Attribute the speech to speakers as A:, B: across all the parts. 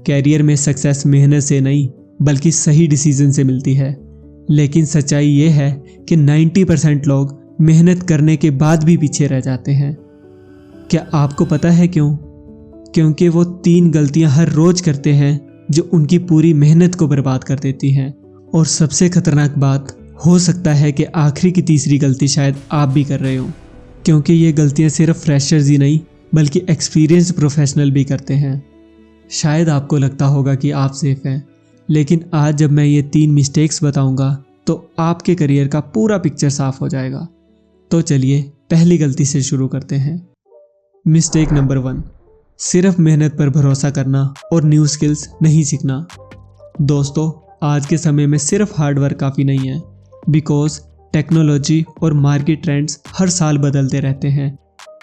A: Career में success मेहनत से नहीं बल्कि सही डिसीजन से मिलती है। लेकिन सच्चाई ये है कि 90% लोग मेहनत करने के बाद भी पीछे रह जाते हैं। क्या आपको पता है क्यों? क्योंकि वो 3 गलतियां हर रोज करते हैं जो उनकी पूरी मेहनत को बर्बाद कर देती हैं। और सबसे खतरनाक बात, हो सकता है कि आखिरी की तीसरी गलती शायद आप भी कर रहे हो, क्योंकि ये गलतियां सिर्फ फ्रेशर्स ही नहीं बल्कि एक्सपीरियंस्ड प्रोफेशनल भी करते हैं। शायद आपको लगता होगा कि आप सेफ हैं, लेकिन आज जब मैं ये 3 मिस्टेक्स बताऊंगा तो आपके करियर का पूरा पिक्चर साफ हो जाएगा। तो चलिए पहली गलती से शुरू करते हैं। मिस्टेक नंबर 1, सिर्फ मेहनत पर भरोसा करना और न्यू स्किल्स नहीं सीखना। दोस्तों, आज के समय में सिर्फ हार्ड वर्क काफ़ी नहीं है, बिकॉज टेक्नोलॉजी और मार्केट ट्रेंड्स हर साल बदलते रहते हैं।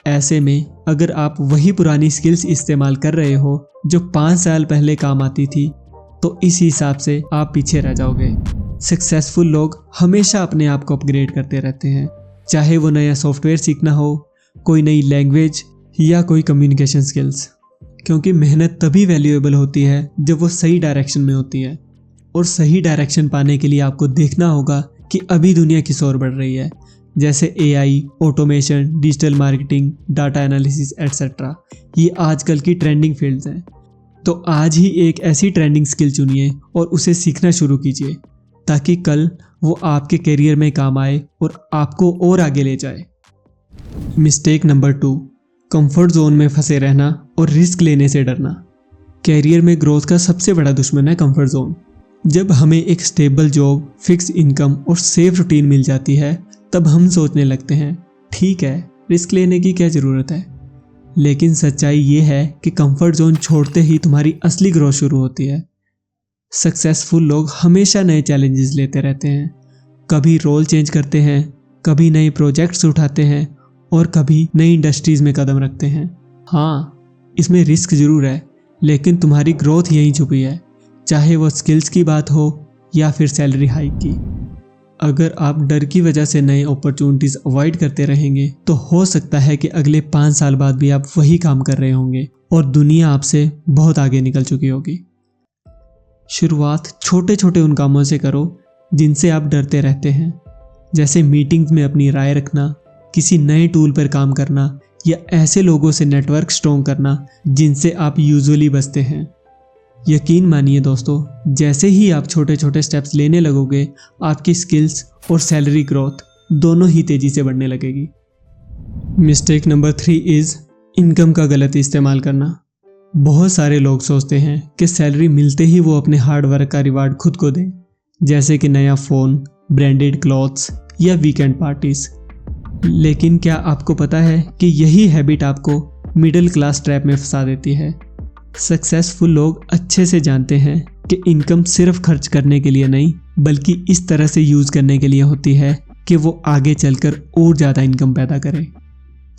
A: ऐसे में अगर आप वही पुरानी स्किल्स इस्तेमाल कर रहे हो जो 5 साल पहले काम आती थी, तो इस हिसाब से आप पीछे रह जाओगे। सक्सेसफुल लोग हमेशा अपने आप को अपग्रेड करते रहते हैं, चाहे वो नया सॉफ्टवेयर सीखना हो, कोई नई लैंग्वेज या कोई कम्युनिकेशन स्किल्स। क्योंकि मेहनत तभी वैल्यूएबल होती है जब वो सही डायरेक्शन में होती है। और सही डायरेक्शन पाने के लिए आपको देखना होगा कि अभी दुनिया किस ओर बढ़ रही है, जैसे AI, automation, digital marketing, data analysis etcetera. ये आजकल की ट्रेंडिंग फील्ड्स हैं। तो आज ही एक ऐसी ट्रेंडिंग स्किल चुनिए और उसे सीखना शुरू कीजिए, ताकि कल वो आपके करियर में काम आए और आपको और आगे ले जाए। मिस्टेक नंबर 2, कंफर्ट जोन में फंसे रहना और रिस्क लेने से डरना। कैरियर में ग्रोथ का सबसे बड़ा दुश्मन है कंफर्ट जोन। जब हमें एक स्टेबल जॉब, फिक्स इनकम और सेफ रूटीन मिल जाती है, तब हम सोचने लगते हैं ठीक है, रिस्क लेने की क्या ज़रूरत है। लेकिन सच्चाई ये है कि कंफर्ट जोन छोड़ते ही तुम्हारी असली ग्रोथ शुरू होती है। सक्सेसफुल लोग हमेशा नए चैलेंजेस लेते रहते हैं, कभी रोल चेंज करते हैं, कभी नए प्रोजेक्ट्स उठाते हैं और कभी नई इंडस्ट्रीज़ में कदम रखते हैं। हाँ, इसमें रिस्क ज़रूर है, लेकिन तुम्हारी ग्रोथ यहीं छुपी है, चाहे वो स्किल्स की बात हो या फिर सैलरी हाइक की। अगर आप डर की वजह से नए अपॉर्चुनिटीज़ अवॉइड करते रहेंगे, तो हो सकता है कि अगले 5 साल बाद भी आप वही काम कर रहे होंगे और दुनिया आपसे बहुत आगे निकल चुकी होगी। शुरुआत छोटे छोटे उन कामों से करो जिनसे आप डरते रहते हैं, जैसे मीटिंग्स में अपनी राय रखना, किसी नए टूल पर काम करना या ऐसे लोगों से नेटवर्क स्ट्रॉन्ग करना जिनसे आप यूजुअली बचते हैं। यकीन मानिए दोस्तों, जैसे ही आप छोटे छोटे स्टेप्स लेने लगोगे, आपकी स्किल्स और सैलरी ग्रोथ दोनों ही तेज़ी से बढ़ने लगेगी। मिस्टेक नंबर 3 इज़ इनकम का गलत इस्तेमाल करना। बहुत सारे लोग सोचते हैं कि सैलरी मिलते ही वो अपने हार्ड वर्क का रिवार्ड खुद को दें, जैसे कि नया फ़ोन, ब्रांडेड क्लॉथ्स या वीकेंड पार्टीज। लेकिन क्या आपको पता है कि यही हैबिट आपको मिडिल क्लास ट्रैप में फंसा देती है। सक्सेसफुल लोग अच्छे से जानते हैं कि इनकम सिर्फ खर्च करने के लिए नहीं बल्कि इस तरह से यूज़ करने के लिए होती है कि वो आगे चलकर और ज़्यादा इनकम पैदा करें।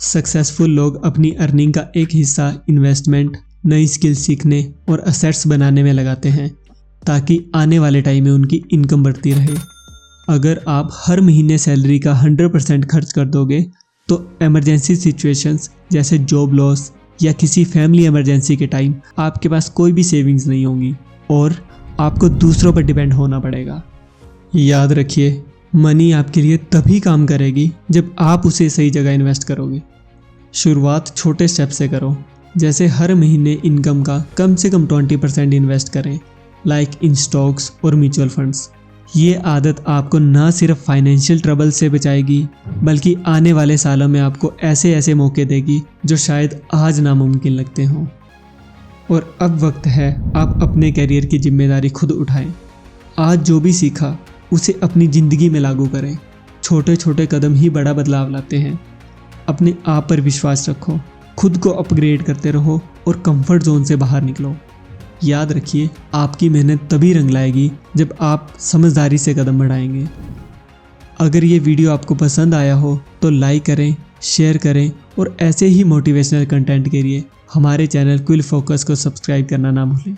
A: सक्सेसफुल लोग अपनी अर्निंग का एक हिस्सा इन्वेस्टमेंट, नई स्किल सीखने और असेट्स बनाने में लगाते हैं, ताकि आने वाले टाइम में उनकी इनकम बढ़ती रहे। अगर आप हर महीने सैलरी का 100% खर्च कर दोगे, तो इमरजेंसी सिचुएशंस जैसे जॉब लॉस या किसी फैमिली इमरजेंसी के टाइम आपके पास कोई भी सेविंग्स नहीं होंगी और आपको दूसरों पर डिपेंड होना पड़ेगा। याद रखिए, मनी आपके लिए तभी काम करेगी जब आप उसे सही जगह इन्वेस्ट करोगे। शुरुआत छोटे स्टेप से करो, जैसे हर महीने इनकम का कम से कम 20% इन्वेस्ट करें, लाइक इन स्टॉक्स और म्यूचुअल फंड्स। ये आदत आपको ना सिर्फ फाइनेंशियल ट्रबल से बचाएगी बल्कि आने वाले सालों में आपको ऐसे ऐसे मौके देगी जो शायद आज नामुमकिन लगते हों। और अब वक्त है आप अपने करियर की जिम्मेदारी खुद उठाएं। आज जो भी सीखा उसे अपनी ज़िंदगी में लागू करें। छोटे छोटे कदम ही बड़ा बदलाव लाते हैं। अपने आप पर विश्वास रखो, खुद को अपग्रेड करते रहो और कंफर्ट जोन से बाहर निकलो। याद रखिए, आपकी मेहनत तभी रंग लाएगी जब आप समझदारी से कदम बढ़ाएंगे। अगर ये वीडियो आपको पसंद आया हो तो लाइक करें, शेयर करें और ऐसे ही मोटिवेशनल कंटेंट के लिए हमारे चैनल क्विल फोकस को सब्सक्राइब करना ना भूलें।